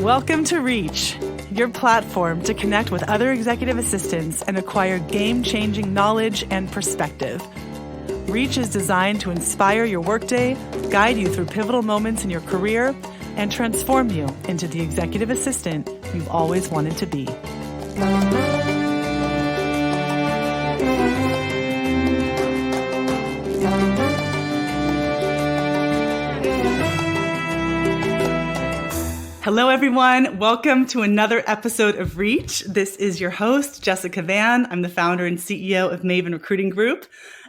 Welcome to Reach, your platform to connect with other executive assistants and acquire game-changing knowledge and perspective. Reach is designed to inspire your workday, guide you through pivotal moments in your career, and transform you into the executive assistant you've always wanted to be. Hello, everyone. Welcome to another episode of Reach. This is your host, Jessica Van. I'm the founder and CEO of Maven Recruiting Group.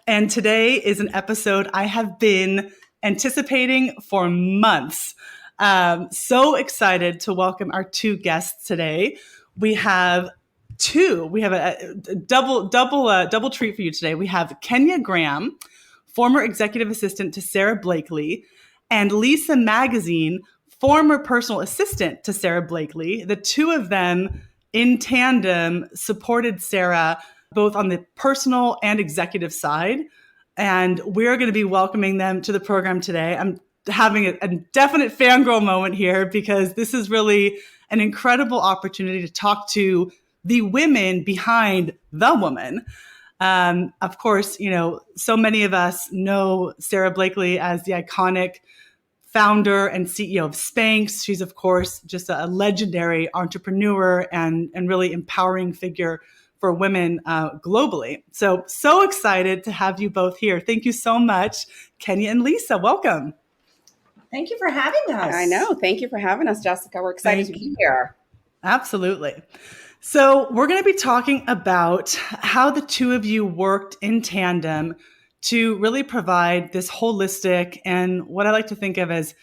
And today is an episode I have been anticipating for months. So excited to welcome our two guests today. We have a double treat for you today. We have Kenya Graham, former executive assistant to Sara Blakely, and Lisa Magazine, former personal assistant to Sara Blakely. The two of them in tandem supported Sara both on the personal and executive side. And we're going to be welcoming them to the program today. I'm having a definite fangirl moment here because this is really an incredible opportunity to talk to the women behind the woman. Of course, so many of us know Sara Blakely as the iconic founder and CEO of Spanx. She's, of course, just a legendary entrepreneur and really empowering figure for women globally. So excited to have you both here. Thank you so much, Kenya and Lisa. Welcome. Thank you for having us. I know. Thank you for having us, Jessica. We're excited to be here. Absolutely. So we're going to be talking about how the two of you worked in tandem to really provide this holistic and what I like to think of as,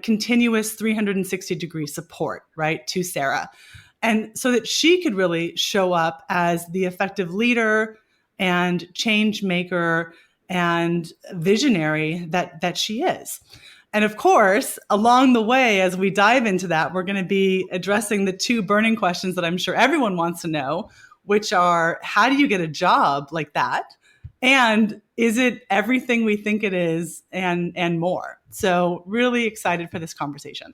continuous 360-degree support, right, to Sara. And so that she could really show up as the effective leader and change maker and visionary that she is. And of course, along the way, as we dive into that, we're going to be addressing the two burning questions that I'm sure everyone wants to know, which are, how do you get a job like that? And is it everything we think it is and more? So really excited for this conversation.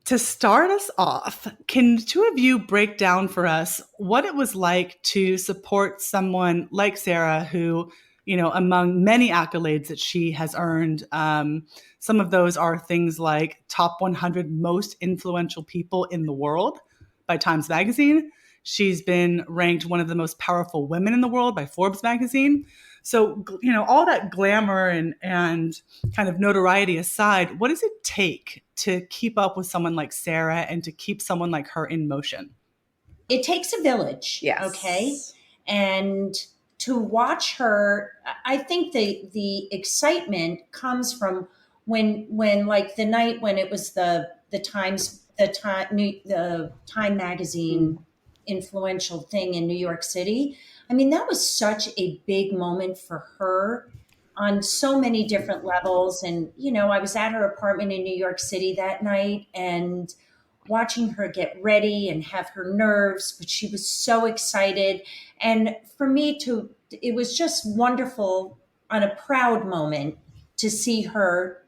To start us off, can the two of you break down for us what it was like to support someone like Sara who, among many accolades that she has earned, some of those are things like top 100 most influential people in the world by Times Magazine. She's been ranked one of the most powerful women in the world by Forbes magazine. So, all that glamour and kind of notoriety aside, what does it take to keep up with someone like Sara and to keep someone like her in motion? It takes a village. Yes. Okay. And to watch her, I think the excitement comes from when like the night when it was the Time magazine influential thing in New York City. I mean, that was such a big moment for her on so many different levels. And, I was at her apartment in New York City that night and watching her get ready and have her nerves, but she was so excited. And for me it was just wonderful on a proud moment to see her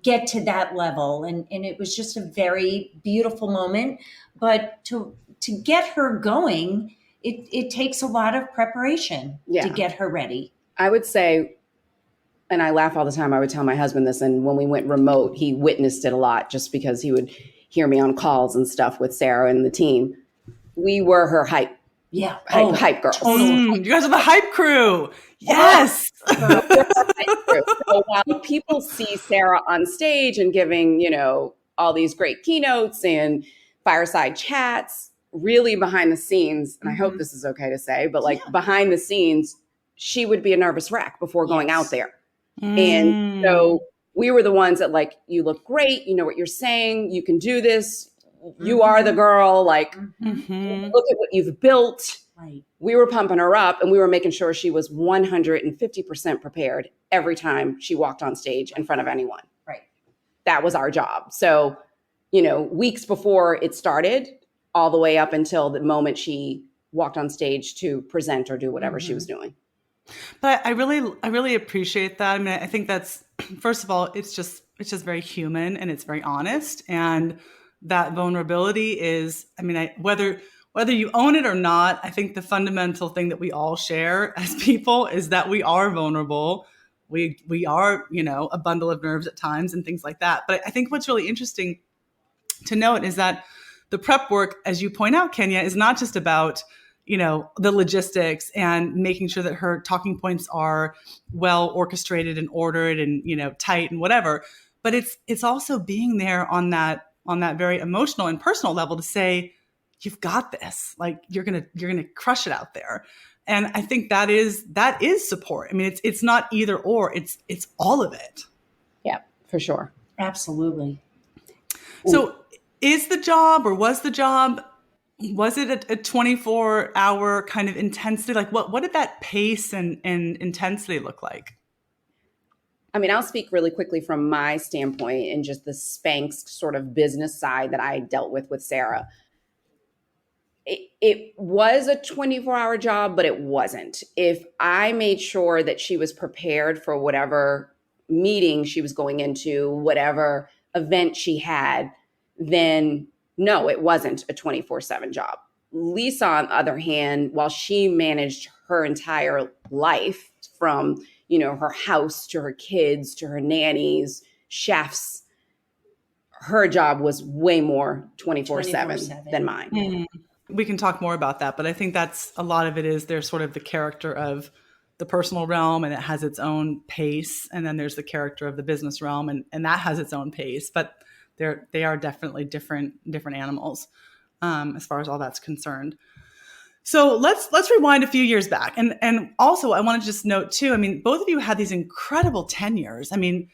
get to that level. And it was just a very beautiful moment, but to get her going, it takes a lot of preparation to get her ready. I would say, and I laugh all the time, I would tell my husband this, and when we went remote, he witnessed it a lot just because he would hear me on calls and stuff with Sara and the team. We were her hype. Yeah. Hype girls. You guys are the hype crew. Yes. So while people see Sara on stage and giving, all these great keynotes and fireside chats, really behind the scenes, and I hope this is okay to say, but behind the scenes, she would be a nervous wreck before going out there. And so we were the ones that you look great. You know what you're saying. You can do this. You are the girl. Look at what you've built. Right. We were pumping her up and we were making sure she was 150% prepared every time she walked on stage in front of anyone. Right. That was our job. So, weeks before it started, all the way up until the moment she walked on stage to present or do whatever she was doing. But I really appreciate that. I mean, I think that's, first of all, it's just very human and it's very honest. And that vulnerability is, I mean, whether you own it or not, I think the fundamental thing that we all share as people is that we are vulnerable. We are, a bundle of nerves at times and things like that. But I think what's really interesting to note is that the prep work, as you point out, Kenya, is not just about, the logistics and making sure that her talking points are well orchestrated and ordered and, tight and whatever. But it's also being there on that very emotional and personal level to say, you've got this, like you're gonna crush it out there. And I think that is support. I mean, it's not either or, it's all of it. Yeah, for sure. Absolutely. So was the job, was it a 24-hour kind of intensity? Like what did that pace and intensity look like? I mean, I'll speak really quickly from my standpoint and just the Spanx sort of business side that I dealt with Sara. It was a 24-hour job, but it wasn't. If I made sure that she was prepared for whatever meeting she was going into, whatever event she had, then no, it wasn't a 24/7 job. Lisa, on the other hand, while she managed her entire life from, her house to her kids to her nannies, chefs, her job was way more 24/7 than mine. Mm. We can talk more about that, but I think that's a lot of it is there's sort of the character of the personal realm and it has its own pace. And then there's the character of the business realm and that has its own pace, but they are definitely different animals as far as all that's concerned. So let's rewind a few years back. And also I want to just note too, I mean, both of you had these incredible tenures. I mean,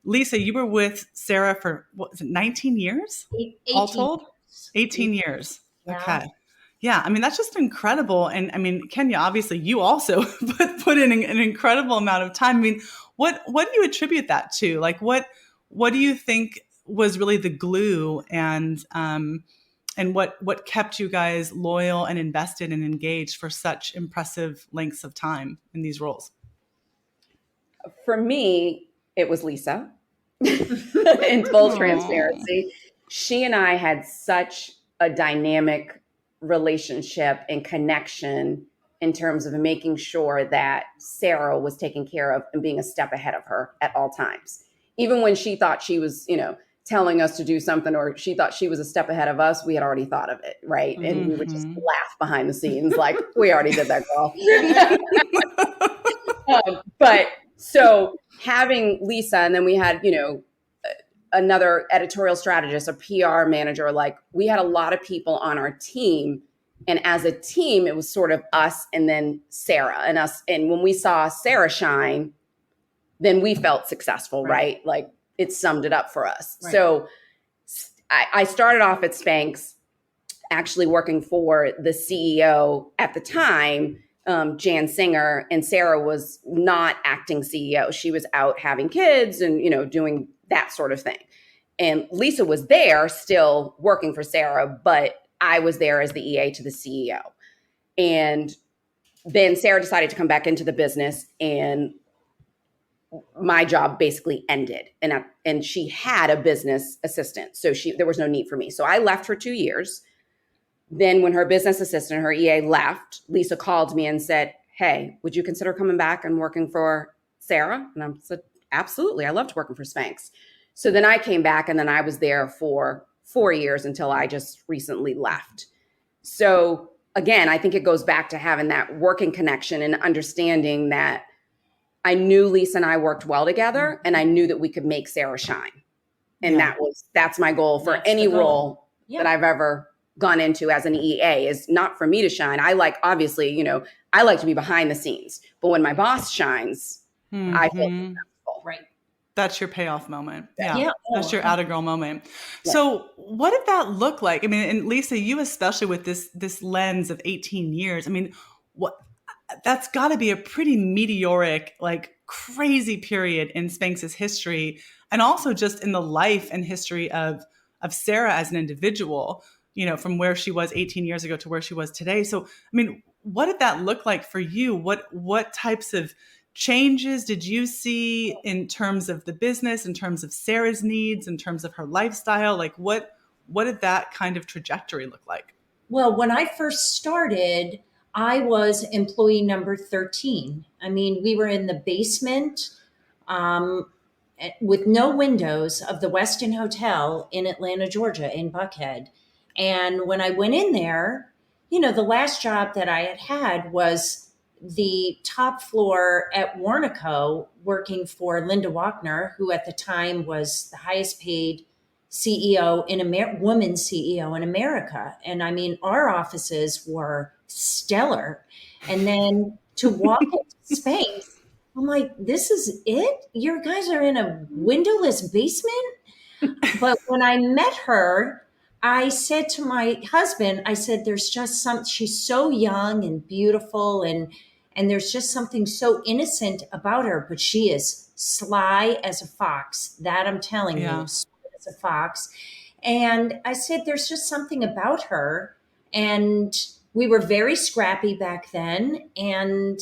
Lisa, you were with Sara for, what was it, 19 years? 18 all told? years. 18 years. Yeah. Okay. Yeah. I mean, that's just incredible. And I mean, Kenya, obviously you also put in an incredible amount of time. I mean, what do you attribute that to? Like, what do you think was really the glue and what kept you guys loyal and invested and engaged for such impressive lengths of time in these roles? For me, it was Lisa. In full transparency, she and I had such a dynamic relationship and connection in terms of making sure that Sara was taken care of and being a step ahead of her at all times. Even when she thought she was, telling us to do something or she thought she was a step ahead of us, we had already thought of it, right? Mm-hmm. And we would just laugh behind the scenes like, we already did that, girl. But so having Lisa, and then we had, another editorial strategist, a PR manager, like we had a lot of people on our team. And as a team, it was sort of us and then Sara and us. And when we saw Sara shine, then we felt successful, right? Like it summed it up for us. Right. So I started off at Spanx actually working for the CEO at the time, Jan Singer, and Sara was not acting CEO. She was out having kids and, doing that sort of thing. And Lisa was there still working for Sara, but I was there as the EA to the CEO. And then Sara decided to come back into the business and my job basically ended. And she had a business assistant. So there was no need for me. So I left for 2 years. Then when her business assistant, her EA left, Lisa called me and said, hey, would you consider coming back and working for Sara? And I said, absolutely. I loved working for Spanx. So then I came back and then I was there for 4 years until I just recently left. So again, I think it goes back to having that working connection and understanding that I knew Lisa and I worked well together and I knew that we could make Sara shine. And that's my goal for any role that I've ever gone into as an EA is not for me to shine. I like, obviously, I like to be behind the scenes, but when my boss shines, I feel successful. Right. That's your payoff moment. Yeah. That's your atta girl moment. Yeah. So what did that look like? I mean, and Lisa, you especially with this lens of 18 years, I mean, that's got to be a pretty meteoric, like crazy period in Spanx's history, and also just in the life and history of Sara as an individual, from where she was 18 years ago to where she was today. So, I mean, what did that look like for you? What types of changes did you see in terms of the business, in terms of Sara's needs, in terms of her lifestyle? Like what what did that kind of trajectory look like? Well, when I first started, I was employee number 13. I mean, we were in the basement um, with no windows of the Westin Hotel in Atlanta, Georgia, in Buckhead. And when I went in there, the last job that I had was the top floor at Warnaco, working for Linda Wagner, who at the time was the highest paid CEO in woman CEO in America. And I mean, our offices were stellar. And then to walk into Spanx, I'm like, this is it? You guys are in a windowless basement? But when I met her, I said to my husband, I said, there's just she's so young and beautiful, and there's just something so innocent about her, but she is sly as a fox. That I'm telling Yeah. you, sly as a fox. And I said, there's just something about her. And we were very scrappy back then. And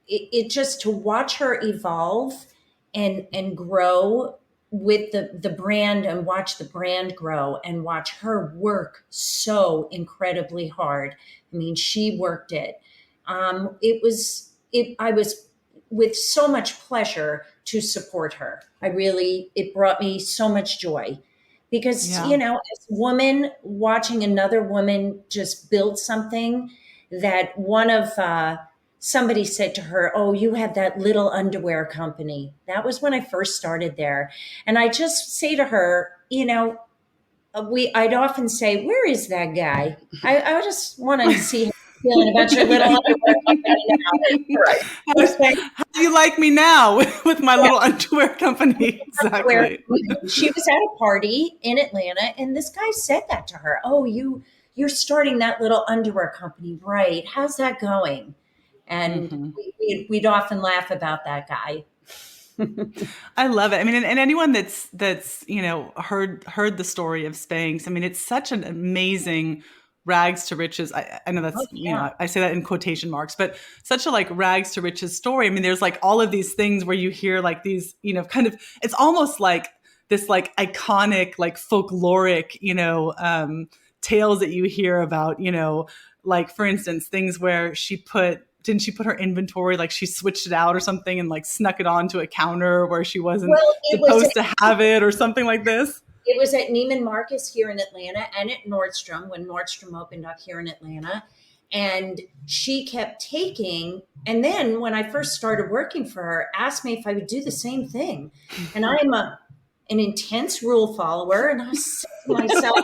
it just to watch her evolve and grow with the brand, and watch the brand grow and watch her work so incredibly hard. I mean, she worked it. I was with so much pleasure to support her. It brought me so much joy because, Yeah. as a woman watching another woman just build something that somebody said to her, "Oh, you have that little underwear company." That was when I first started there. And I just say to her, I'd often say, "Where is that guy? I just want to see how you're feeling about your little underwear company now." Right. How do you like me now with my Yeah. little underwear company? Where Exactly. she was at a party in Atlanta, and this guy said that to her. "Oh, you're starting that little underwear company, right? How's that going?" And Mm-hmm. we'd often laugh about that guy. I love it. I mean, and anyone that's heard the story of Spanx, I mean, it's such an amazing rags to riches. I know Oh that's yeah. I say that in quotation marks, but such a like rags to riches story. I mean, there's like all of these things where you hear like these, kind of, it's almost like this like iconic, like folkloric, tales that you hear about, like for instance, things where didn't she put her inventory, like she switched it out or something and like snuck it onto a counter where she wasn't Well, supposed to have it or something like this? it was at Neiman Marcus here in Atlanta, and at Nordstrom when Nordstrom opened up here in Atlanta. And she kept taking, and then when I first started working for her, asked me if I would do the same thing. And I'm an intense rule follower, and I was saying to myself,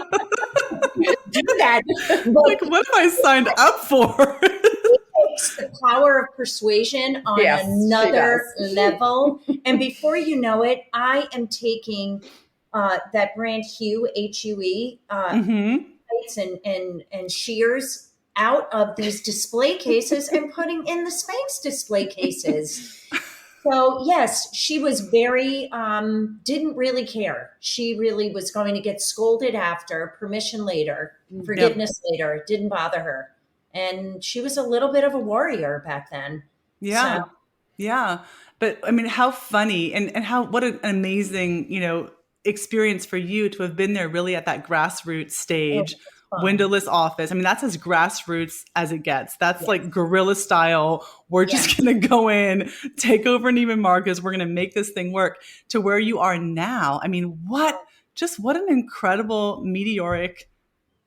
do that. Like, But what have I signed up for? it takes the power of persuasion on Yes, she another does. level. And before you know it, I am taking that brand Hue, Hue, Mm-hmm. plates and shears out of these display cases and putting in the Spanx display cases. So yes, she was very didn't really care. She really was going to get scolded after, permission later, Yep. forgiveness later. It didn't bother her, and she was a little bit of a warrior back then. So Yeah. Yeah. But I mean, how funny and what an amazing, experience for you to have been there really at that grassroots it stage, was fun. windowless office. I mean, that's as grassroots as it gets. That's Yes, like guerrilla style. We're yes, just going to go in, take over Neiman Marcus. We're going to make this thing work to where you are now. I mean, what an incredible meteoric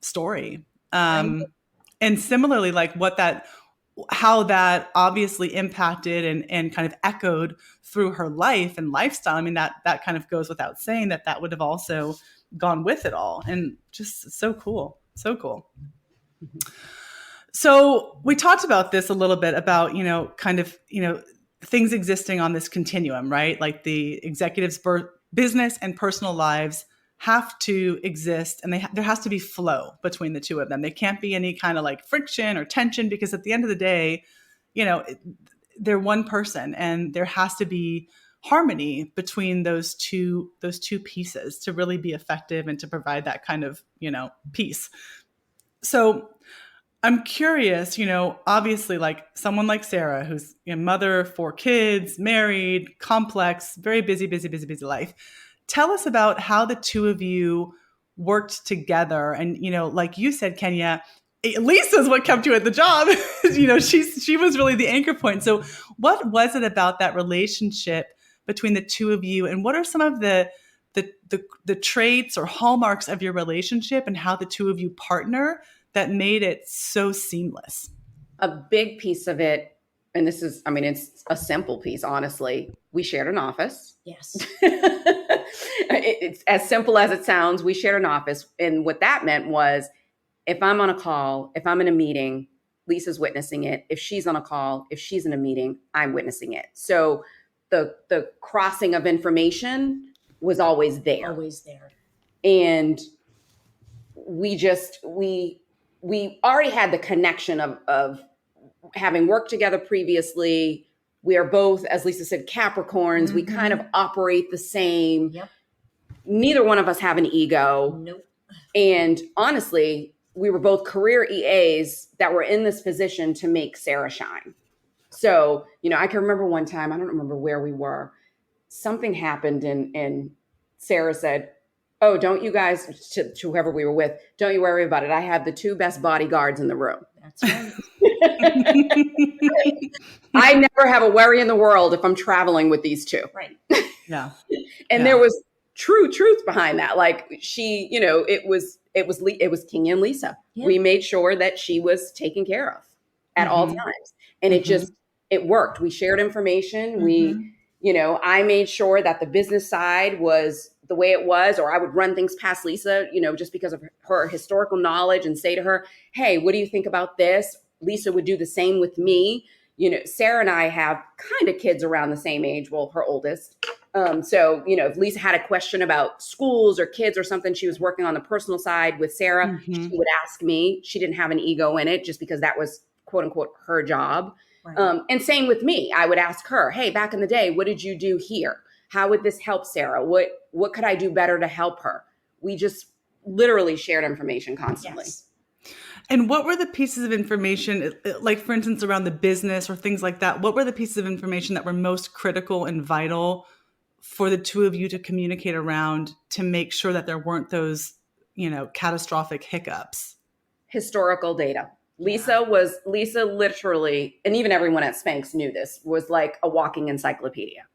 story. I know. And similarly, like how that obviously impacted and kind of echoed through her life and lifestyle. I mean, that kind of goes without saying that would have also gone with it all. And just so cool. So cool. So we talked about this a little bit about, kind of, things existing on this continuum, right? Like the executive's business and personal lives have to exist, and there has to be flow between the two of them. There can't be any kind of like friction or tension, because at the end of the day, they're one person, and there has to be harmony between those two pieces to really be effective and to provide that kind of, peace. So I'm curious, obviously, like someone like Sara, who's a mother of 4 kids, married, complex, very busy, busy, busy, busy life. Tell us about how the two of you worked together. And, like you said, Kenya, Lisa's what kept you at the job. She was really the anchor point. So what was it about that relationship between the two of you? And what are some of the traits or hallmarks of your relationship and how the two of you partner that made it so seamless? A big piece of it, and it's a simple piece, honestly. We shared an office. Yes. It's as simple as it sounds. We shared an office. And what that meant was, if I'm on a call, if I'm in a meeting, Lisa's witnessing it. If she's on a call, if she's in a meeting, I'm witnessing it. So the crossing of information was always there. Always there. And we already had the connection of having worked together previously. We are both, as Lisa said, Capricorns. Mm-hmm. We kind of operate the same. Yep. Neither one of us have an ego. Nope. And honestly, we were both career EAs that were in this position to make Sara shine. So, I can remember one time, I don't remember where we were, something happened and Sara said, "Oh, don't you guys," to whoever we were with, "don't you worry about it. I have the two best bodyguards in the room." That's right. I never have a worry in the world if I'm traveling with these two. Right. Yeah. And there was true truth behind that. Like it was King and Lisa. Yeah. We made sure that she was taken care of at all times. And it worked. We shared information. Mm-hmm. I made sure that the business side was the way it was, or I would run things past Lisa, just because of her historical knowledge and say to her, "Hey, what do you think about this?" Lisa would do the same with me. Sara and I have kind of kids around the same age. Well, her oldest. So, if Lisa had a question about schools or kids or something, she was working on the personal side with Sara. Mm-hmm. She would ask me. She didn't have an ego in it just because that was quote unquote her job. Right. And same with me. I would ask her, "Hey, back in the day, what did you do here? How would this help Sara? What could I do better to help her?" We just literally shared information constantly. Yes. And what were the pieces of information, like for instance, around the business or things like that? What were the pieces of information that were most critical and vital for the two of you to communicate around to make sure that there weren't those, catastrophic hiccups? Historical data. Lisa literally, and even everyone at Spanx knew this, was like a walking encyclopedia.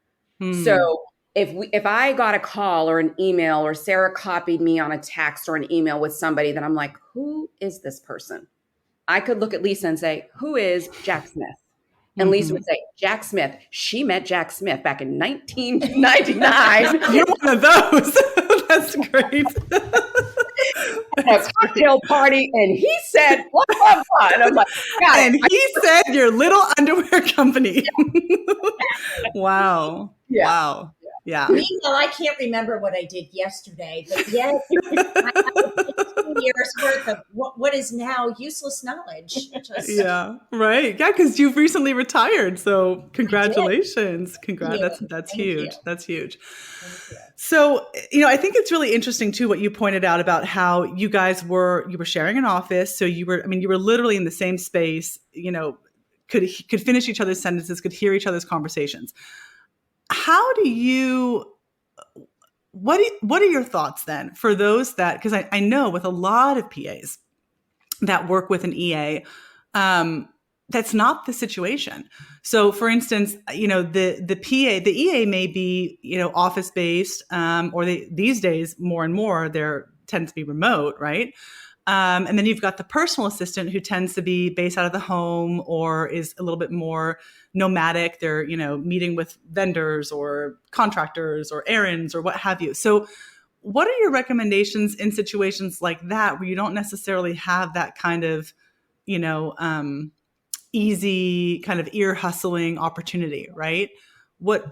So if I got a call or an email, or Sara copied me on a text or an email with somebody that I'm like, who is this person? I could look at Lisa and say, "Who is Jack Smith?" And Lisa would say, "Jack Smith. She met Jack Smith back in 1999. You're one of those. That's great. At a cocktail party, and he said, blah, blah, blah. And I'm like, "God." And he said, "Your little underwear company." Wow. Yeah. Wow. Yeah. Meanwhile, I can't remember what I did yesterday, but yes, I have 15 years worth of what is now useless knowledge. Yeah, right. Yeah, because you've recently retired. So congratulations. That's huge. That's huge. So, I think it's really interesting too, what you pointed out about how you guys were sharing an office. So you were literally in the same space, could finish each other's sentences, could hear each other's conversations. How do you, what are your thoughts then for those that, because I know with a lot of PAs that work with an EA, that's not the situation. So for instance, the EA may be, office based, or these days more and more, they're tend to be remote, right? And then you've got the personal assistant who tends to be based out of the home or is a little bit more nomadic. They're, meeting with vendors or contractors or errands or what have you. So what are your recommendations in situations like that where you don't necessarily have that kind of, easy kind of ear hustling opportunity, right?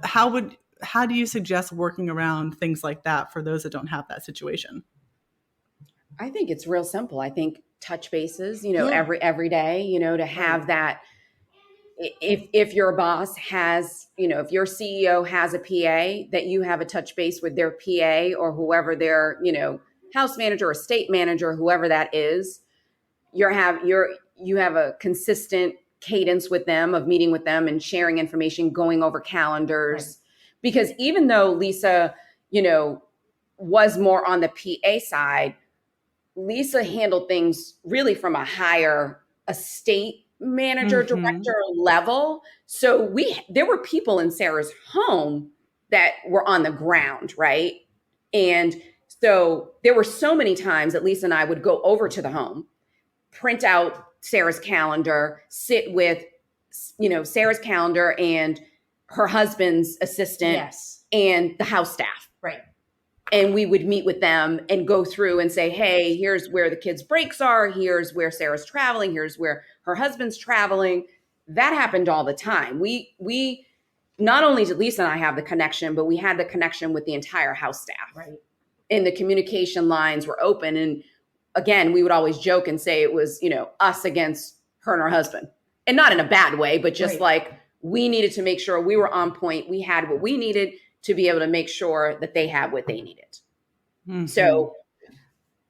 How do you suggest working around things like that for those that don't have that situation? I think it's real simple. I think touch bases, every day, to have that. If your boss has, if your CEO has a PA, that you have a touch base with their PA or whoever their, house manager or state manager, whoever that is, you have a consistent cadence with them of meeting with them and sharing information, going over calendars. Right. Because even though Lisa, was more on the PA side, Lisa handled things really from a higher estate manager, director level. So there were people in Sarah's home that were on the ground, right? And so there were so many times that Lisa and I would go over to the home, print out Sarah's calendar, sit with, Sarah's calendar and her husband's assistant Yes. and the house staff. Right. And we would meet with them and go through and say, hey, here's where the kids' breaks are. Here's where Sarah's traveling. Here's where her husband's traveling. That happened all the time. We not only did Lisa and I have the connection, but we had the connection with the entire house staff. Right. And the communication lines were open. And again, we would always joke and say it was, us against her and her husband. And not in a bad way, but just like we needed to make sure we were on point. We had what we needed to be able to make sure that they had what they needed. So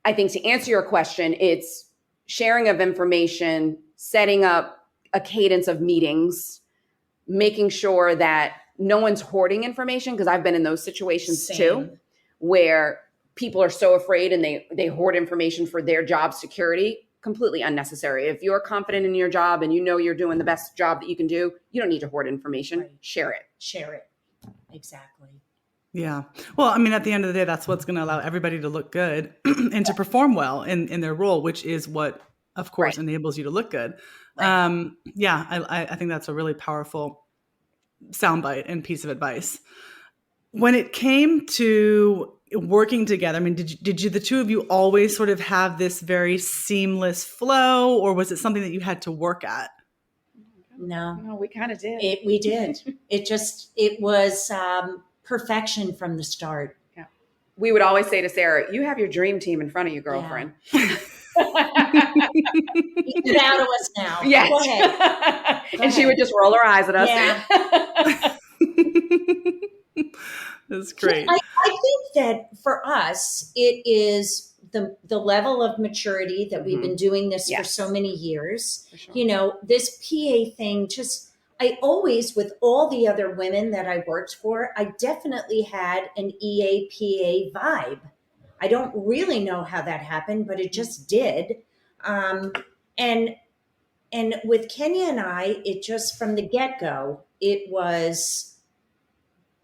I think to answer your question, it's sharing of information, setting up a cadence of meetings, making sure that no one's hoarding information, because I've been in those situations too, where people are so afraid and they hoard information for their job security. Completely unnecessary. If you're confident in your job and you're doing the best job that you can do, you don't need to hoard information. Right. Share it. Exactly. Yeah. Well, I mean, at the end of the day, that's what's going to allow everybody to look good and to perform well in their role, which is what, of course, enables you to look good. Right. I think that's a really powerful soundbite and piece of advice. When it came to working together, I mean, did you the two of you always sort of have this very seamless flow, or was it something that you had to work at? No, we kind of did. We did. It was perfection from the start. Yeah. We would always say to Sarah, you have your dream team in front of you, girlfriend. Yeah. Get out of us now. Yes. Go ahead. And she would just roll her eyes at us. Yeah. That's great. I think that for us, it is the level of maturity that we've been doing this for so many years. For sure. This PA thing, I always, with all the other women that I worked for, I definitely had an EAPA vibe. I don't really know how that happened, but it just did. And with Kenya and I, it just from the get-go, it was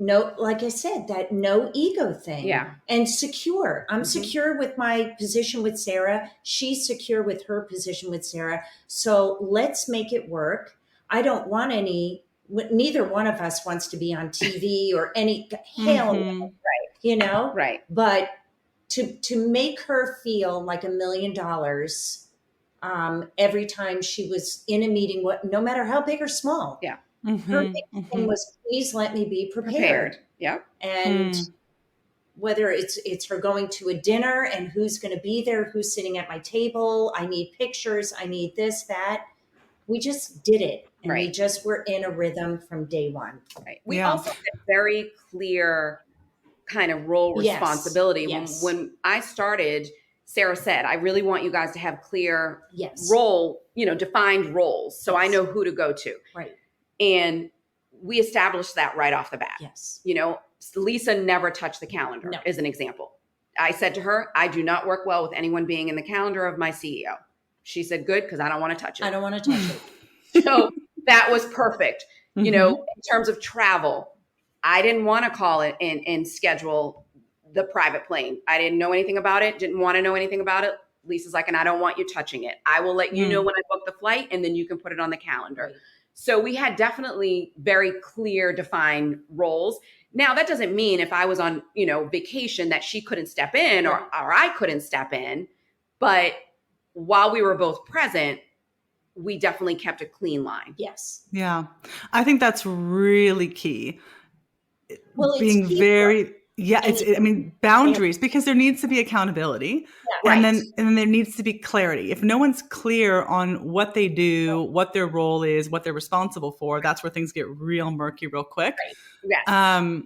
like I said, that no ego thing. Yeah. And secure. I'm secure with my position with Sarah. She's secure with her position with Sarah. So let's make it work. I don't want neither one of us wants to be on TV or any hell, right? Right. But to make her feel like $1 million every time she was in a meeting, no matter how big or small. Yeah. Her big thing was, please let me be prepared. Yeah. And whether it's her going to a dinner and who's going to be there, who's sitting at my table, I need pictures, I need this, that. We just did it. And we just were in a rhythm from day one. Right. We also had very clear kind of role responsibility. Yes. When I started, Sarah said, I really want you guys to have clear role, defined roles. So I know who to go to. Right. And we established that right off the bat. Yes. Lisa never touched the calendar, as an example. I said to her, I do not work well with anyone being in the calendar of my CEO. She said, good, because I don't want to touch it. I don't want to touch it. So that was perfect. In terms of travel, I didn't want to call it and schedule the private plane. I didn't know anything about it, didn't want to know anything about it. Lisa's like, and I don't want you touching it. I will let you know when I book the flight, and then you can put it on the calendar. Right. So we had definitely very clear, defined roles. Now, that doesn't mean if I was on, vacation that she couldn't step in or I couldn't step in. But while we were both present, we definitely kept a clean line. Yes. Yeah. I think that's really key. Well, being it's very, boundaries, because there needs to be accountability. Yeah, and then there needs to be clarity. If no one's clear on what they do, what their role is, what they're responsible for, that's where things get real murky real quick. Right. Yes.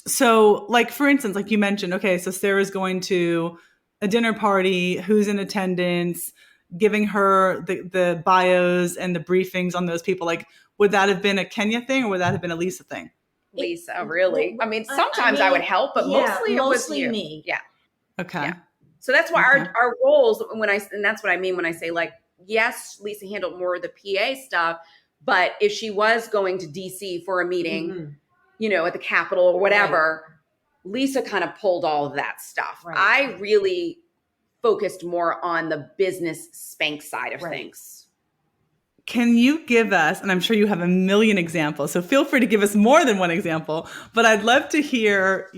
So like, for instance, like you mentioned, okay, so Sarah's going to a dinner party, who's in attendance, giving her the bios and the briefings on those people. Like, would that have been a Kenya thing or would that have been a Lisa thing? Lisa, really? I mean, sometimes I would help, but mostly it was you. Me. Yeah. Okay. Yeah. So that's why Okay. our roles, and that's what I mean when I say, like, yes, Lisa handled more of the PA stuff, but if she was going to DC for a meeting, at the Capitol or whatever, Lisa kind of pulled all of that stuff. Right. I really focused more on the business Spanx side of things. Can you give us, and I'm sure you have a million examples, so feel free to give us more than one example, but I'd love to hear,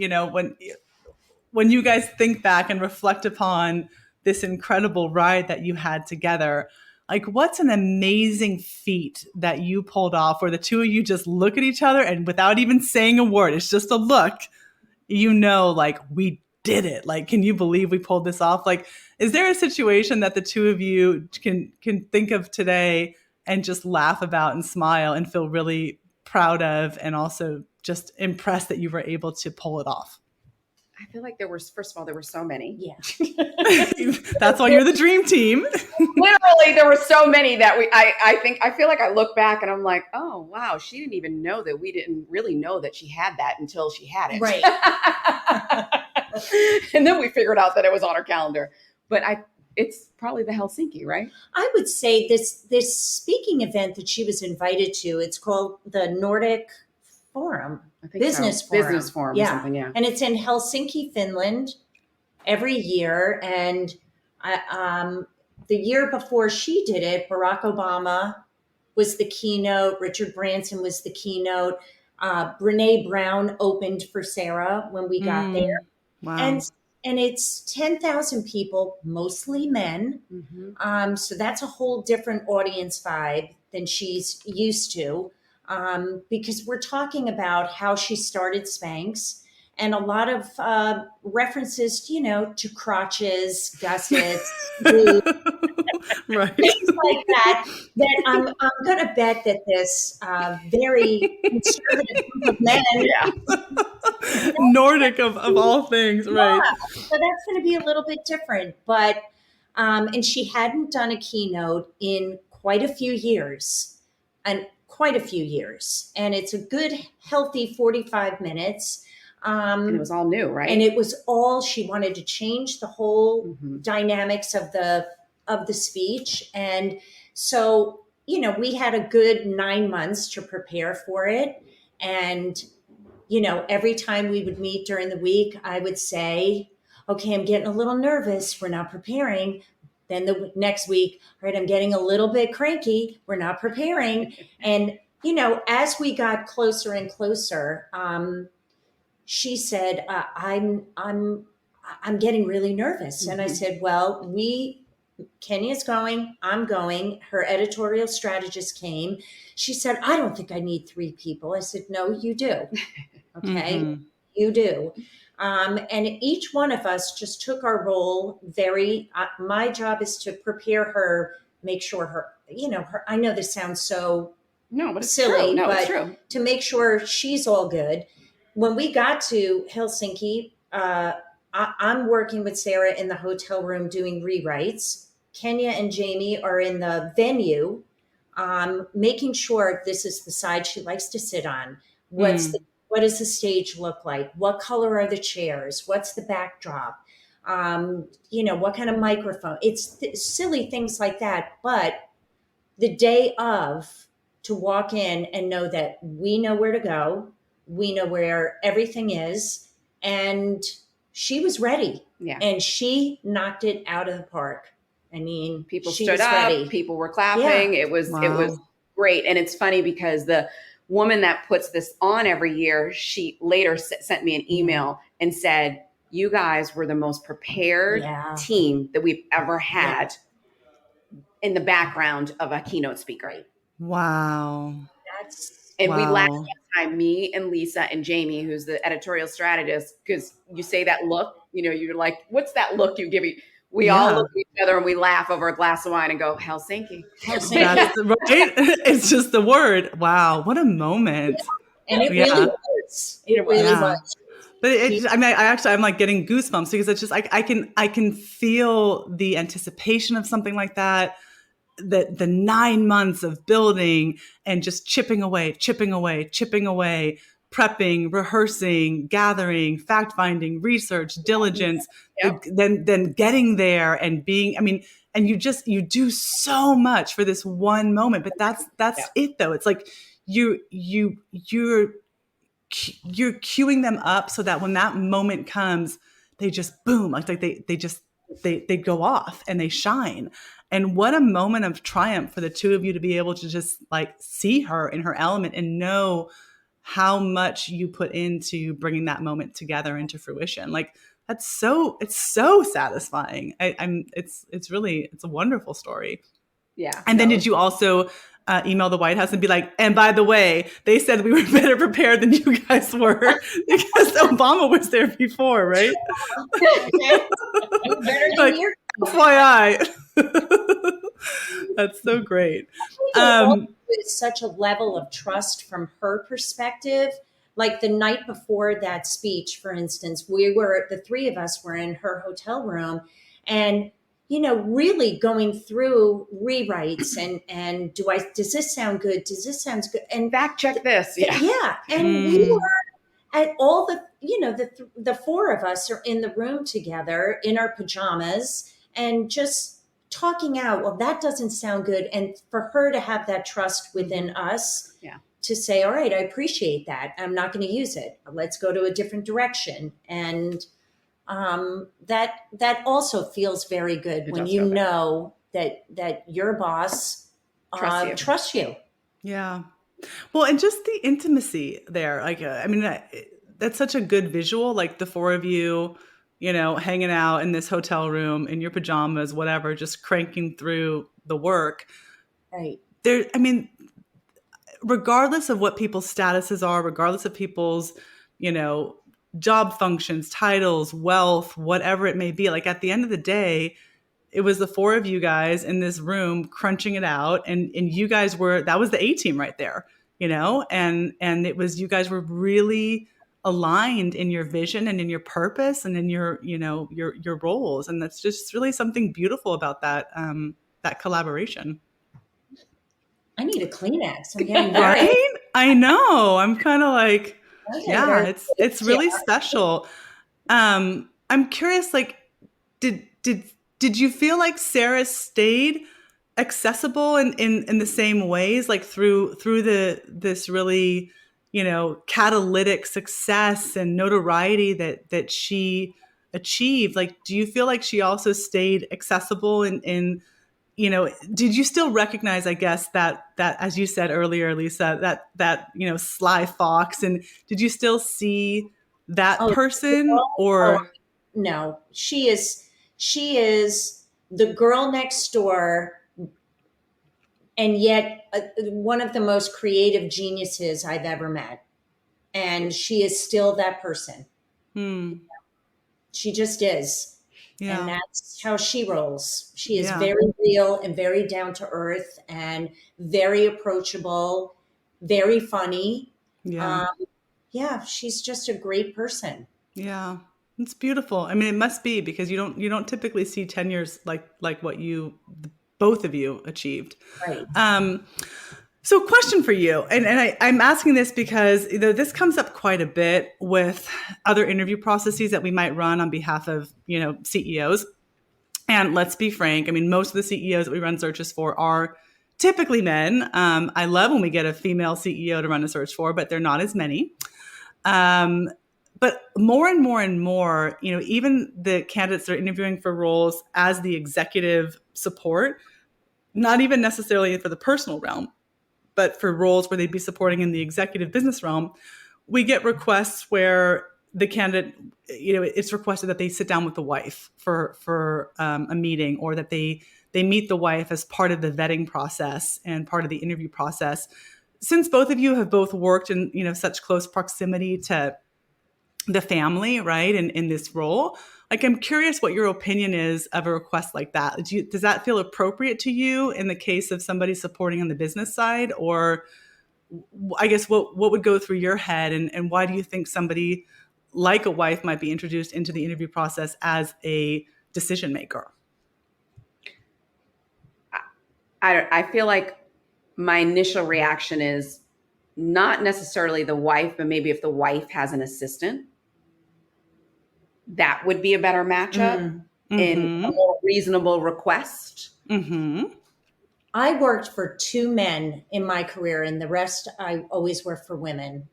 when you guys think back and reflect upon this incredible ride that you had together, like what's an amazing feat that you pulled off where the two of you just look at each other and without even saying a word, it's just a look, like we did it. Like, can you believe we pulled this off? Like, is there a situation that the two of you can think of today and just laugh about and smile and feel really proud of, and also just impressed that you were able to pull it off? I feel like first of all, there were so many. Yeah. That's why you're the dream team. Literally, there were so many that I feel like I look back and I'm like, oh, wow, she didn't even know that we didn't really know that she had that until she had it. Right. And then we figured out that it was on her calendar. But it's probably the Helsinki, right? I would say this speaking event that she was invited to, it's called the Nordic Forum. I think Business so. Forum. Business Forum or something, yeah. And it's in Helsinki, Finland every year. And the year before she did it, Barack Obama was the keynote. Richard Branson was the keynote. Brene Brown opened for Sara when we got there. Wow. And it's 10,000 people, mostly men. Mm-hmm. So that's a whole different audience vibe than she's used to. Because we're talking about how she started Spanx, and a lot of references, to crotches, gussets, boobs, Right. things like that. That I'm going to bet that this very conservative group of men, Nordic of all things, right? so that's going to be a little bit different. But and she hadn't done a keynote in quite a few years, and it's a good, healthy 45 minutes. And it was all new, right? And it was all, she wanted to change the whole dynamics of the speech. And so, we had a good 9 months to prepare for it. And, every time we would meet during the week, I would say, okay, I'm getting a little nervous. We're not preparing. Then the next week, all right, I'm getting a little bit cranky. We're not preparing. And, as we got closer and closer, she said, I'm getting really nervous. And I said, well, Kenya's going, I'm going. Her editorial strategist came. She said, I don't think I need 3 people. I said, no, you do. Okay. You do. And each one of us just took our role my job is to prepare her, make sure her, I know this sounds so but it's silly, true. No, but it's true. to make sure she's all good. When we got to Helsinki, I'm working with Sara in the hotel room doing rewrites. Kenya and Jamie are in the venue, making sure this is the side she likes to sit on. What does the stage look like? What color are the chairs? What's the backdrop? What kind of microphone? It's silly things like that. But the day of, to walk in and know that we know where to go, we know where everything is, and she was ready. Yeah. And she knocked it out of the park. I mean, people she stood was up, ready. people were clapping. Yeah. It was great. And it's funny because the woman that puts this on every year, she later sent me an email and said, you guys were the most prepared team that we've ever had in the background of a keynote speaker. Wow. We laughed all the time, me and Lisa and Jamie, who's the editorial strategist, because you say that look, you're like, what's that look you give me? We all look at each other and we laugh over a glass of wine and go, Helsinki. That's right. It's just the word. Wow. What a moment. And it really was. It really was. But I'm like getting goosebumps because it's just, I can feel the anticipation of something like that. The 9 months of building and just chipping away, prepping, rehearsing, gathering, fact finding, research, diligence, Yep. then getting there and being, I mean, and you do so much for this one moment, but that's Yep. it though. It's like you're queuing them up so that when that moment comes, they just boom, like they go off and they shine. And what a moment of triumph for the two of you to be able to just like see her in her element and know how much you put into bringing that moment together into fruition. Like it's so satisfying. It's a wonderful story. Yeah. And then No, did you also email the White House and be like, and by the way, they said we were better prepared than you guys were because Obama was there before, right? Better than Like, your FYI. That's so great. it also is such a level of trust from her perspective. Like the night before that speech, for instance, the three of us were in her hotel room and, really going through rewrites and does this sound good? Does this sound good? And fact check this. Yeah. yeah. And we were at all the four of us are in the room together in our pajamas and just talking out, well, that doesn't sound good. And for her to have that trust within us Yeah. to say, all right, I appreciate that. I'm not going to use it. Let's go to a different direction. And that also feels very good when you know that your boss trusts you. Yeah. Well, and just the intimacy there. Like, I mean, that's such a good visual. Like the four of you, hanging out in this hotel room in your pajamas, whatever, just cranking through the work. Right. There, I mean, regardless of what people's statuses are, regardless of people's, job functions, titles, wealth, whatever it may be, like at the end of the day, it was the four of you guys in this room crunching it out. And you guys that was the A team right there, and it was, you guys were really aligned in your vision and in your purpose and in your roles. And that's just really something beautiful about that collaboration. I need a Kleenex. I'm getting right. I know. I'm kind of like, very it's really special. I'm curious, like, did you feel like Sarah stayed accessible in the same ways, like through this really, catalytic success and notoriety that she achieved? Like, do you feel like she also stayed accessible in did you still recognize, I guess, that as you said earlier, Lisa, that sly fox, and did you still see that person or no, she is the girl next door, and yet one of the most creative geniuses I've ever met, and she is still that person. She just is. Yeah. And that's how she rolls. She is very real and very down to earth and very approachable, very funny. Yeah. She's just a great person. Yeah. It's beautiful. I mean, it must be, because you don't typically see tenures like what both of you achieved. Right. So question for you, and I'm asking this because this comes up quite a bit with other interview processes that we might run on behalf of, CEOs. And let's be frank, I mean, most of the CEOs that we run searches for are typically men. I love when we get a female CEO to run a search for, but they're not as many. But more and more and more, even the candidates that are interviewing for roles as the executive support, not even necessarily for the personal realm, but for roles where they'd be supporting in the executive business realm, we get requests where the candidate, it's requested that they sit down with the wife for a meeting, or that they meet the wife as part of the vetting process and part of the interview process. Since both of you have both worked in such close proximity to the family, right, in this role, like, I'm curious what your opinion is of a request like that. Does that feel appropriate to you in the case of somebody supporting on the business side? Or I guess what would go through your head, and why do you think somebody like a wife might be introduced into the interview process as a decision maker? I feel like my initial reaction is, not necessarily the wife, but maybe if the wife has an assistant, that would be a better matchup in a more reasonable request. I worked for 2 men in my career, and the rest I always worked for women.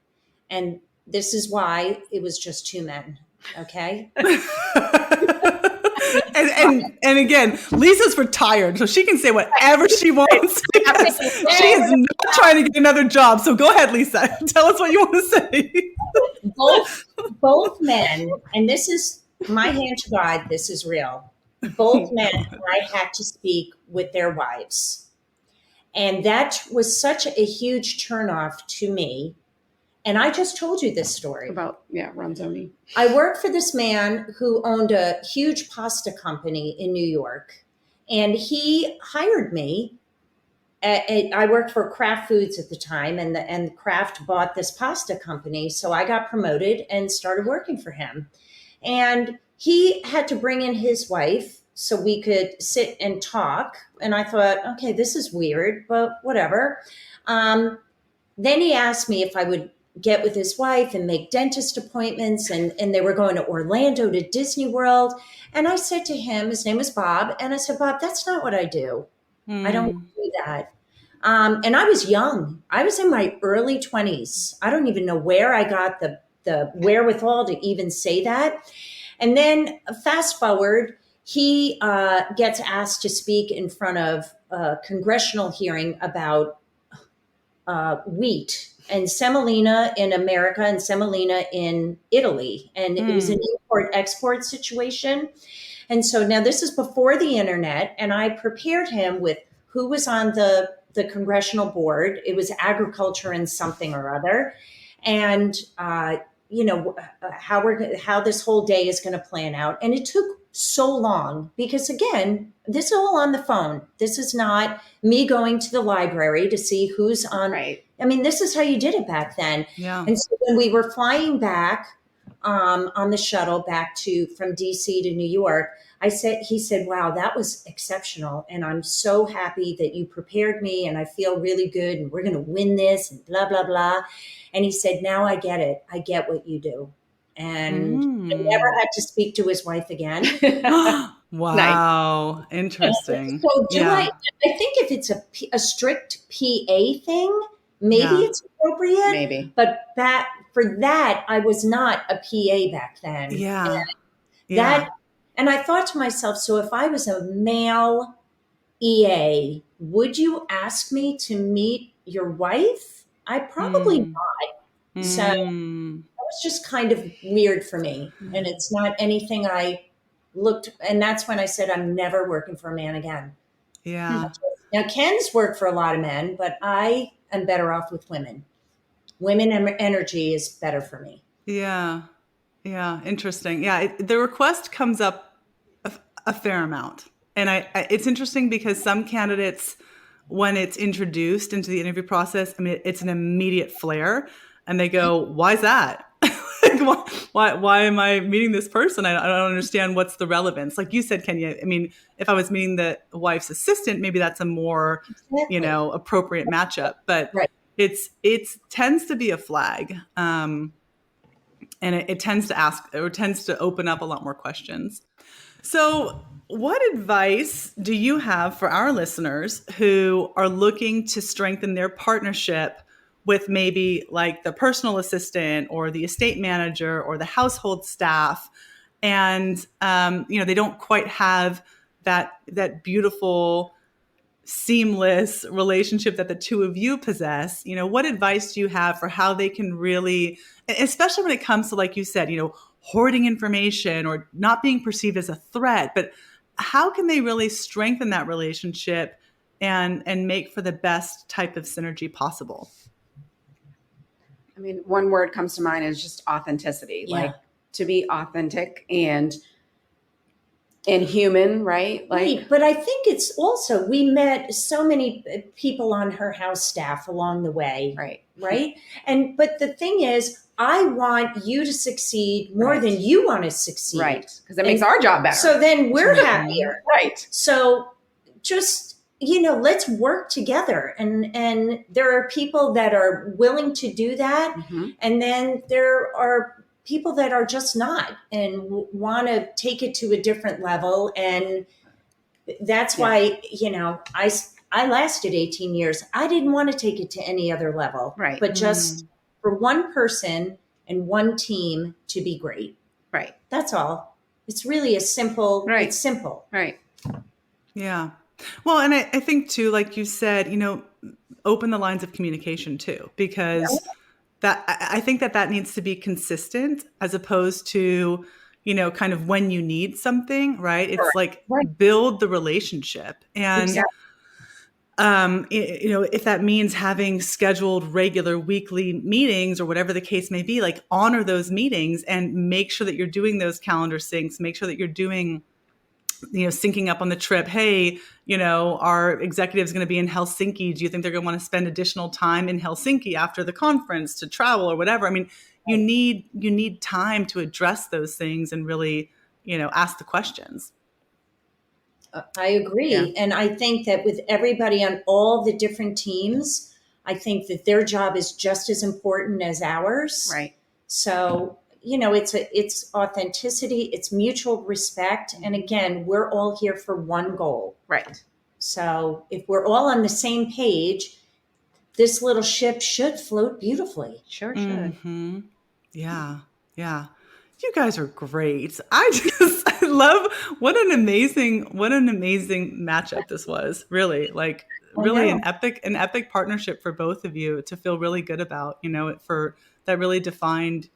And this is why it was just 2 men. Okay. And again, Lisa's retired, so she can say whatever she wants because she is not trying to get another job. So go ahead, Lisa. Tell us what you want to say. Both men, and this is my hand to God, this is real. Both men, I had to speak with their wives. And that was such a huge turnoff to me. And I just told you this story. About, Ronzoni. I worked for this man who owned a huge pasta company in New York. And he hired me. I worked for Kraft Foods at the time, and Kraft bought this pasta company. So I got promoted and started working for him. And he had to bring in his wife so we could sit and talk. And I thought, okay, this is weird, but whatever. Then he asked me if I would get with his wife and make dentist appointments. And they were going to Orlando to Disney World. And I said to him, his name was Bob. And I said, Bob, that's not what I do. I don't do that. And I was young. I was in my early 20s. I don't even know where I got the wherewithal to even say that. And then fast forward, he gets asked to speak in front of a congressional hearing about wheat and semolina in America and semolina in Italy. And it was an import-export situation. And so now this is before the internet, and I prepared him with who was on the congressional board. It was agriculture and something or other. And how this whole day is going to plan out. And it took so long because, again, this is all on the phone. This is not me going to the library to see who's on. Right. I mean, this is how you did it back then. Yeah. And so when we were flying back on the shuttle back from DC to New York, he said, wow, that was exceptional. And I'm so happy that you prepared me, and I feel really good, and we're going to win this, and blah, blah, blah. And he said, now I get it. I get what you do. And I never had to speak to his wife again. Wow. Interesting. So I think if it's a strict PA thing, maybe it's appropriate. Maybe. But for that, I was not a PA back then. Yeah. And I thought to myself, so if I was a male EA, would you ask me to meet your wife? I probably not. So that was just kind of weird for me. And it's not anything and that's when I said, I'm never working for a man again. Yeah. Now, Ken's worked for a lot of men, but I am better off with women. Women energy is better for me. Yeah. Yeah. Interesting. Yeah. The request comes up a fair amount. And it's interesting because some candidates, when it's introduced into the interview process, I mean, it's an immediate flare, and they go, why is that? Why am I meeting this person? I don't understand what's the relevance. Like you said, Kenya, I mean, if I was meeting the wife's assistant, maybe that's a more, appropriate matchup, but it tends to be a flag. And it tends to open up a lot more questions. So what advice do you have for our listeners who are looking to strengthen their partnership with maybe like the personal assistant or the estate manager or the household staff, and they don't quite have that beautiful, seamless relationship that the two of you possess? What advice do you have for how they can really, especially when it comes to, like you said, hoarding information or not being perceived as a threat, but how can they really strengthen that relationship and make for the best type of synergy possible? I mean, one word comes to mind is just authenticity. Yeah. Like, to be authentic and human, right? Right. But I think it's also, we met so many people on her house staff along the way. Right. But the thing is, I want you to succeed more than you want to succeed. Right. Because it makes our job better. So then we're happier. Right. So just let's work together. And there are people that are willing to do that. Mm-hmm. And then there are people that are just not and want to take it to a different level. And that's why, I lasted 18 years. I didn't want to take it to any other level, Right. but just for one person and one team to be great. Right. That's all. It's really a simple, Right. It's simple. Right. Yeah. Well, and I think too, like you said, open the lines of communication too, because I think that needs to be consistent as opposed to, kind of when you need something, right? It's like build the relationship. And, Exactly. if that means having scheduled regular weekly meetings or whatever the case may be, like honor those meetings and make sure that you're doing those calendar syncs, make sure that you're doing syncing up on the trip. Hey, our executive is going to be in Helsinki. Do you think they're going to want to spend additional time in Helsinki after the conference to travel or whatever? I mean, you need time to address those things and really, ask the questions. I agree. Yeah. And I think that with everybody on all the different teams, I think that their job is just as important as ours. Right. So, it's authenticity, it's mutual respect. And again, we're all here for one goal. Right. So if we're all on the same page, this little ship should float beautifully. Sure should. Mm-hmm. Yeah. Yeah. You guys are great. I love what an amazing matchup this was. Really, like really an epic partnership for both of you to feel really good about, for that really defined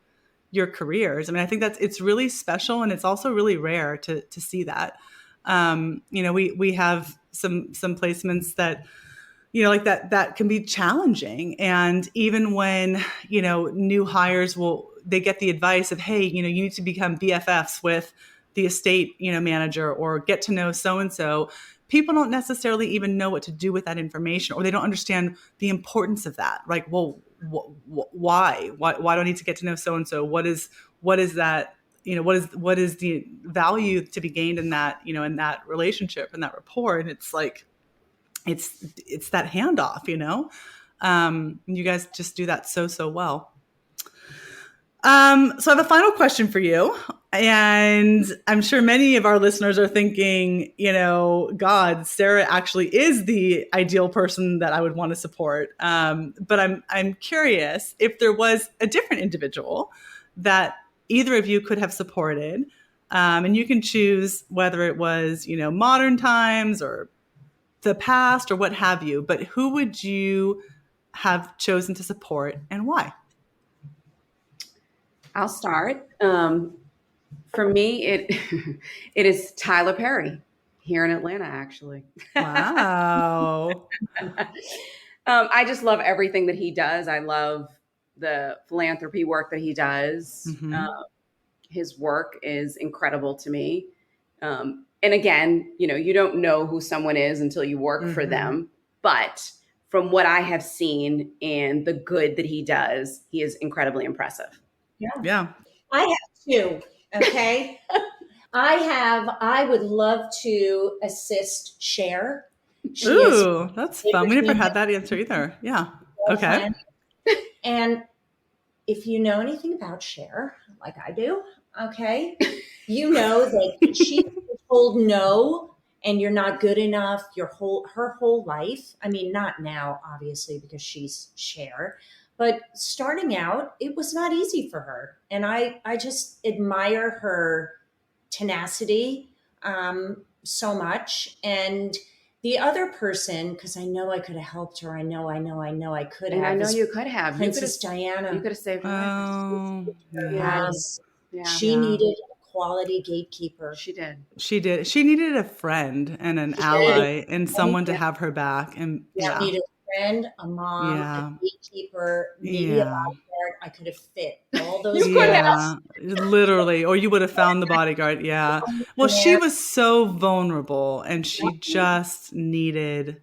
your careers. I mean, I think it's really special, and it's also really rare to see that. We have some placements that, like that can be challenging. And even when, new hires they get the advice of, hey, you need to become BFFs with the estate, manager, or get to know so-and-so. People don't necessarily even know what to do with that information, or they don't understand the importance of that. Like, well, why do I need to get to know so-and-so? What is that? What is the value to be gained in that, in that relationship and that rapport? And it's like, it's that handoff, you guys just do that so well. So I have a final question for you. And I'm sure many of our listeners are thinking, God, Sara actually is the ideal person that I would want to support. But I'm curious if there was a different individual that either of you could have supported. And you can choose whether it was, modern times or the past or what have you. But who would you have chosen to support and why? I'll start. For me, it is Tyler Perry here in Atlanta, actually. Wow. I just love everything that he does. I love the philanthropy work that he does. Mm-hmm. His work is incredible to me. And again, you don't know who someone is until you work for them. But from what I have seen and the good that he does, he is incredibly impressive. Yeah. I have two. Okay. I would love to assist Cher. Ooh, that's fun. We never had that answer either. Yeah. Okay. And if you know anything about Cher, like I do, okay, you know that she was told no and you're not good enough her whole life. I mean, not now, obviously, because she's Cher. But starting out, it was not easy for her. And I just admire her tenacity so much. And the other person, because I know I could have helped her. I know I could have. And I know you could have. Princess Diana. You could have saved her life. Yes. Yeah. She needed a quality gatekeeper. She did. She needed a friend and an ally and someone to have her back. And She needed a friend, a mom, a gatekeeper, maybe a bodyguard. I could have fit all those. Literally, or you would have found the bodyguard. Yeah. Well, she was so vulnerable, and she just needed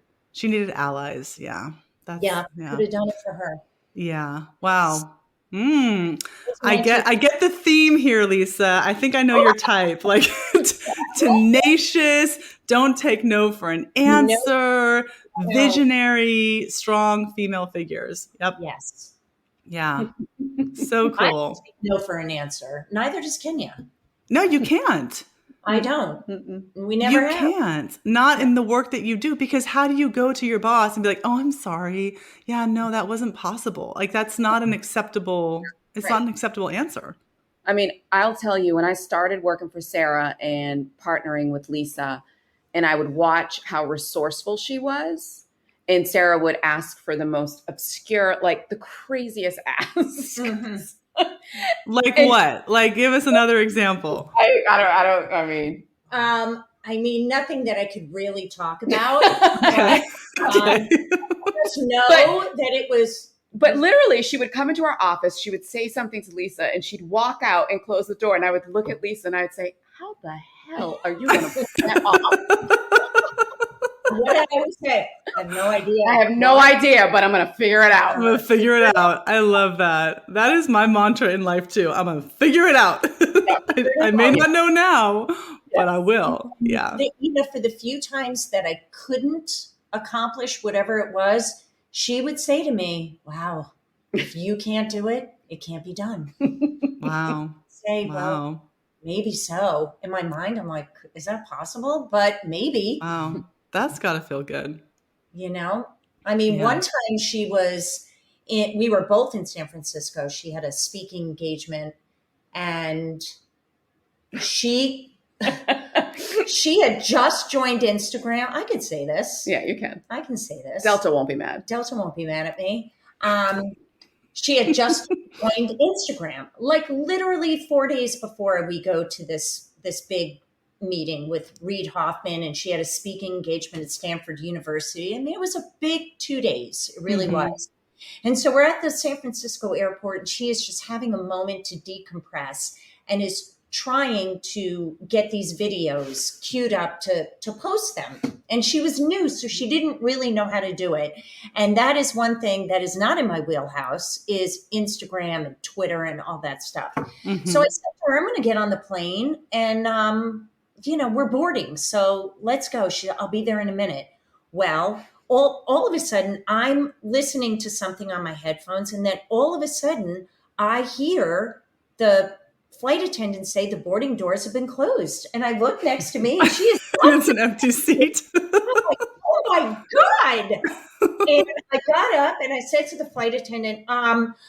allies. Yeah. Could have done it for her. Yeah. Wow. I get the theme here, Lisa. I think I know your type. Like tenacious, Don't take no for an No. answer. No. Visionary, strong female figures. Yep. Yes. Yeah. So I don't cool. take no for an answer. Neither does Kenya. No, you can't. I don't. Mm-mm. We You never have. can't. Not in the work that you do, because how do you go to your boss and be like, "Oh, I'm sorry. Yeah, no, that wasn't possible." Like that's not an acceptable, it's not Right. an acceptable answer. I mean, I'll tell you, when I started working for Sarah and partnering with Lisa, and I would watch how resourceful she was, and Sarah would ask for the most obscure, like the craziest asks. Mhm. Like And what? Like give us another example. I mean, I mean, nothing that I could really talk about, but Okay. Okay. just know But- that it was. but literally, she would come into our office, she would say something to Lisa, and she'd walk out and close the door. And I would look at Lisa and I'd say, "How the hell are you going to pull that off?" What did I always say? I have no idea. I have no idea, but I'm going to figure it out. I'm gonna figure it out. I love that. That is my mantra in life too. I'm gonna figure it out. I may not know now, but I will. Yeah. For the few times that I couldn't accomplish whatever it was, she would say to me, "Wow, if you can't do it, it can't be done." Wow. Say, well, Wow. maybe so. In my mind, I'm like, is that possible? But maybe, Wow. That's gotta feel good. you know. I mean, Yeah. one time we were both in San Francisco. She had a speaking engagement, and she had just joined Instagram. I could say this. Yeah, you can. I can say this. Delta won't be mad. Delta won't be mad at me. She had just joined Instagram, like literally 4 days before we go to this big meeting with Reid Hoffman, and she had a speaking engagement at Stanford University. I mean, it was a big 2 days. It really was. And so we're at the San Francisco airport, and she is just having a moment to decompress and is trying to get these videos queued up to post them. And she was new, so she didn't really know how to do it. And that is one thing that is not in my wheelhouse, is Instagram and Twitter and all that stuff. Mhm. So I said to her, I'm going to get on the plane, and, we're boarding. So let's go. I'll be there in a minute. Well, all of a sudden, I'm listening to something on my headphones, and then all of a sudden, I hear the flight attendant say the boarding doors have been closed. And I look next to me, and she is It's an empty seat. I'm like, oh my God. And I got up and I said to the flight attendant,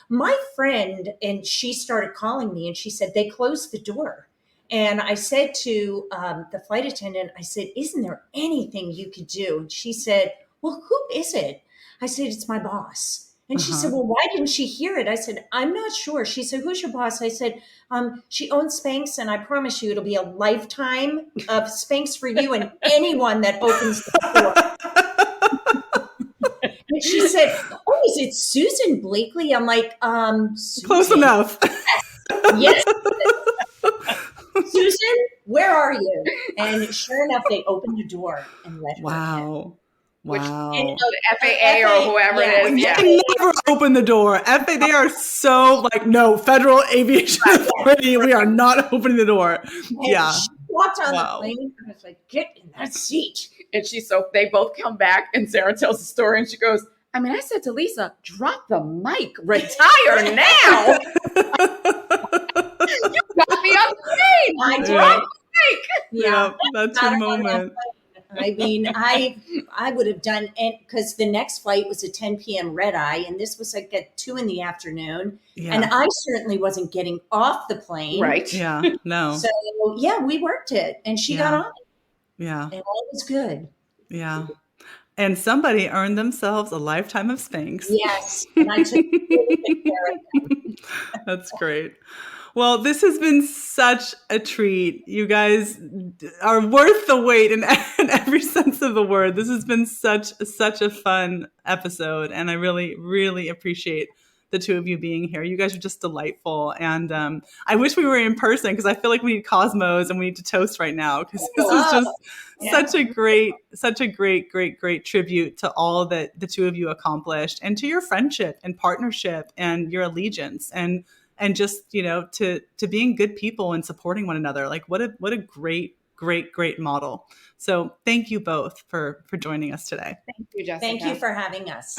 my friend, and she started calling me, and she said, they closed the door. And I said to the flight attendant, I said, isn't there anything you could do? And she said, well, who is it? I said, it's my boss. And she said, well, why didn't she hear it? I said, I'm not sure. She said, who's your boss? I said, she owns Spanx, and I promise you it'll be a lifetime of Spanx for you and anyone that opens the door. And she said, oh, is it Susan Blakely? I'm like, Susan. Close enough. Yes. Susan, where are you? And sure enough, they opened the door and let her in. Wow. Wow. And the FAA or whoever it is. Yeah. They never open the door. They are so like, no, Federal Aviation Authority, we are not opening the door. And Yeah. she walked on the plane, and I was like, get in that seat. And they both come back, and Sarah tells the story, and she goes, I mean, I said to Lisa, drop the mic, retire now. You got me on the plane. I Yeah. Drop the mic. Yeah, that's your moment. I mean, I would have done it, because the next flight was a 10 p.m. red eye, and this was like at 2 p.m. Yeah. And I certainly wasn't getting off the plane. Right. Yeah. No. So yeah, we worked it, and she got on it, Yeah. and all was good. Yeah. And somebody earned themselves a lifetime of Spanx. Yes, and I took really good care of them. That's great. Well, this has been such a treat. You guys are worth the wait in every sense of the word. This has been such a fun episode, and I really, really appreciate the two of you being here. You guys are just delightful, and I wish we were in person, because I feel like we need Cosmos and we need to toast right now, because this is just such a great tribute to all that the two of you accomplished, and to your friendship and partnership and your allegiance, and just, to being good people and supporting one another. Like what a great great model. So thank you both for joining us today. Thank you, Jessica. Thank you for having us.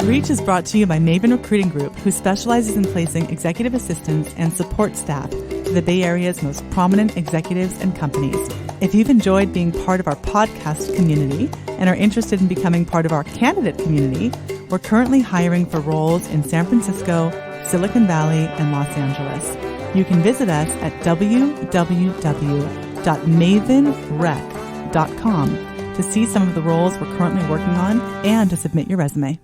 Reach is brought to you by Maven Recruiting Group, who specializes in placing executive assistants and support staff for the Bay Area's most prominent executives and companies. If you've enjoyed being part of our podcast community and are interested in becoming part of our candidate community, we're currently hiring for roles in San Francisco, Silicon Valley, and Los Angeles. You can visit us at www.mavenrec.com to see some of the roles we're currently working on and to submit your resume.